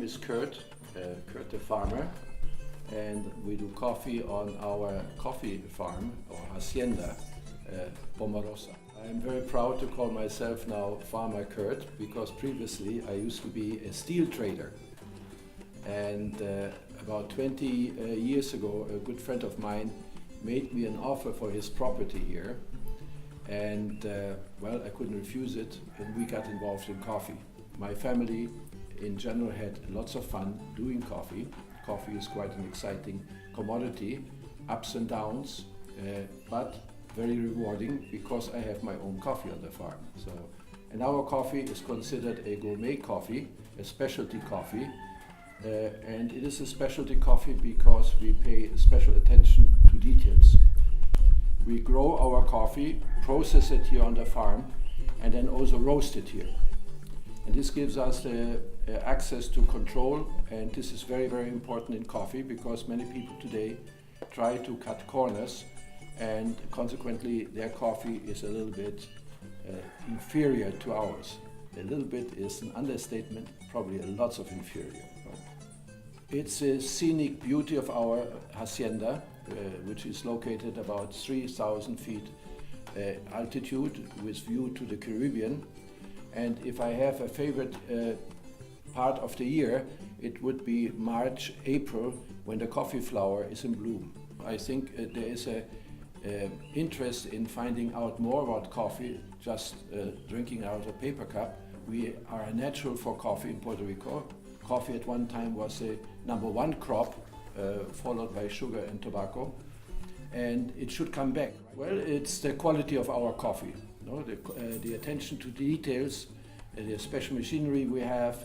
is Kurt, Kurt the farmer, and we do coffee on our coffee farm, or Hacienda, Pumarosa. I'm very proud to call myself now Farmer Kurt, because previously I used to be a steel trader. And about 20 years ago, a good friend of mine made me an offer for his property here. And well, I couldn't refuse it, and we got involved in coffee. My family in general had lots of fun doing coffee. Coffee is quite an exciting commodity, ups and downs, but very rewarding because I have my own coffee on the farm. And our coffee is considered a gourmet coffee, a specialty coffee, and it is a specialty coffee because we pay special attention to details. We grow our coffee, process it here on the farm, and then also roast it here. And this gives us access to control, and this is very, very important in coffee because many people today try to cut corners, and consequently their coffee is a little bit inferior to ours. A little bit is an understatement, probably lots of inferior. It's a scenic beauty of our hacienda, which is located about 3,000 feet altitude with view to the Caribbean. And if I have a favorite part of the year, it would be March, April, when the coffee flower is in bloom. I think there is a interest in finding out more about coffee, just drinking out a paper cup. We are a natural for coffee in Puerto Rico. Coffee at one time was the #1 crop, followed by sugar and tobacco, and it should come back. Well, it's the quality of our coffee, the attention to details, the special machinery we have.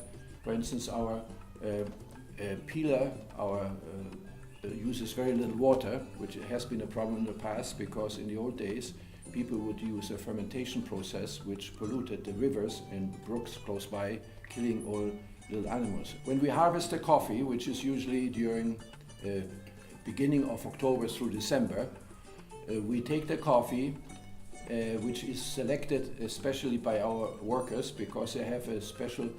For instance, our peeler uses very little water, which has been a problem in the past because in the old days people would use a fermentation process which polluted the rivers and brooks close by, killing all little animals. When we harvest the coffee, which is usually during beginning of October through December, we take the coffee, which is selected especially by our workers because they have a special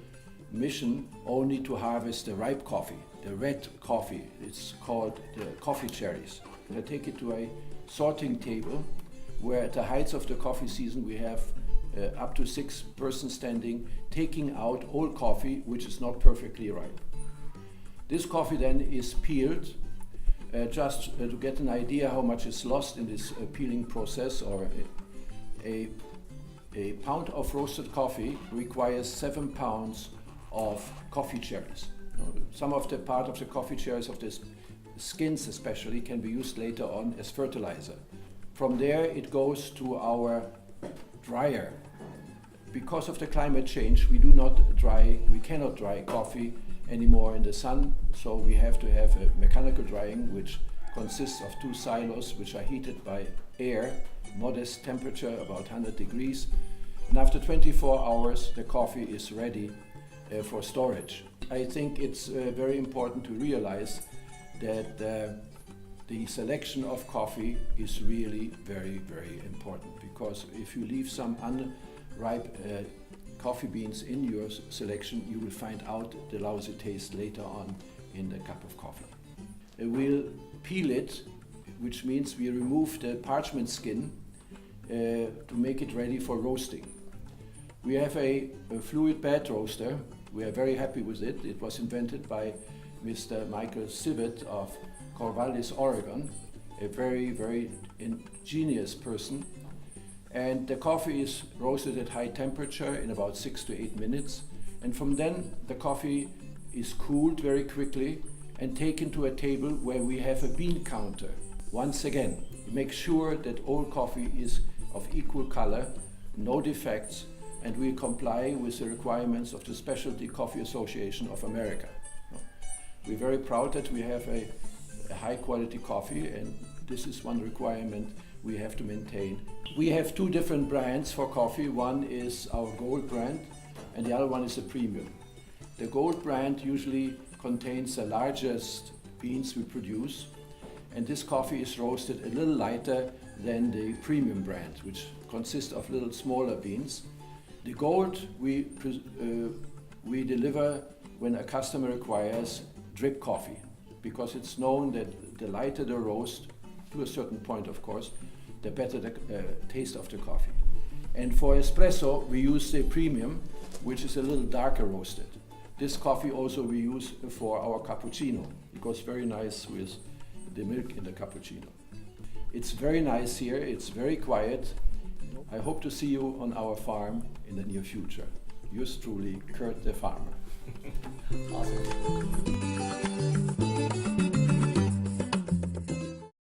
mission only to harvest the ripe coffee, the red coffee. It's called the coffee cherries. I take it to a sorting table where at the heights of the coffee season we have up to 6 persons standing, taking out all coffee which is not perfectly ripe. This coffee then is peeled, just to get an idea how much is lost in this peeling process. Or a pound of roasted coffee requires 7 pounds of coffee cherries. Some of the part of the coffee cherries, of the skins especially, can be used later on as fertilizer. From there it goes to our dryer. Because of the climate change, we cannot dry coffee anymore in the sun, so we have to have a mechanical drying, which consists of 2 silos which are heated by air, modest temperature, about 100 degrees. And after 24 hours, the coffee is ready for storage. I think it's very important to realize that the selection of coffee is really very, very important, because if you leave some unripe coffee beans in your selection, you will find out the lousy taste later on in the cup of coffee. We'll peel it, which means we remove the parchment skin to make it ready for roasting. We have a fluid bed roaster. We are very happy with it. It was invented by Mr. Michael Sivet of Corvallis, Oregon, a very, very ingenious person. And the coffee is roasted at high temperature in about 6 to 8 minutes. And from then the coffee is cooled very quickly and taken to a table where we have a bean counter. Once again, make sure that all coffee is of equal color, no defects, and we comply with the requirements of the Specialty Coffee Association of America. We're very proud that we have a high quality coffee, and this is one requirement we have to maintain. We have 2 different brands for coffee. One is our Gold brand and the other one is a premium. The Gold brand usually contains the largest beans we produce, and this coffee is roasted a little lighter than the premium brand, which consists of little smaller beans. The Gold we deliver when a customer requires drip coffee, because it's known that the lighter the roast, to a certain point of course, the better the taste of the coffee. And for espresso, we use the premium, which is a little darker roasted. This coffee also we use for our cappuccino. It goes very nice with the milk in the cappuccino. It's very nice here, it's very quiet. I hope to see you on our farm in the near future. Yours truly, Kurt the farmer. Awesome.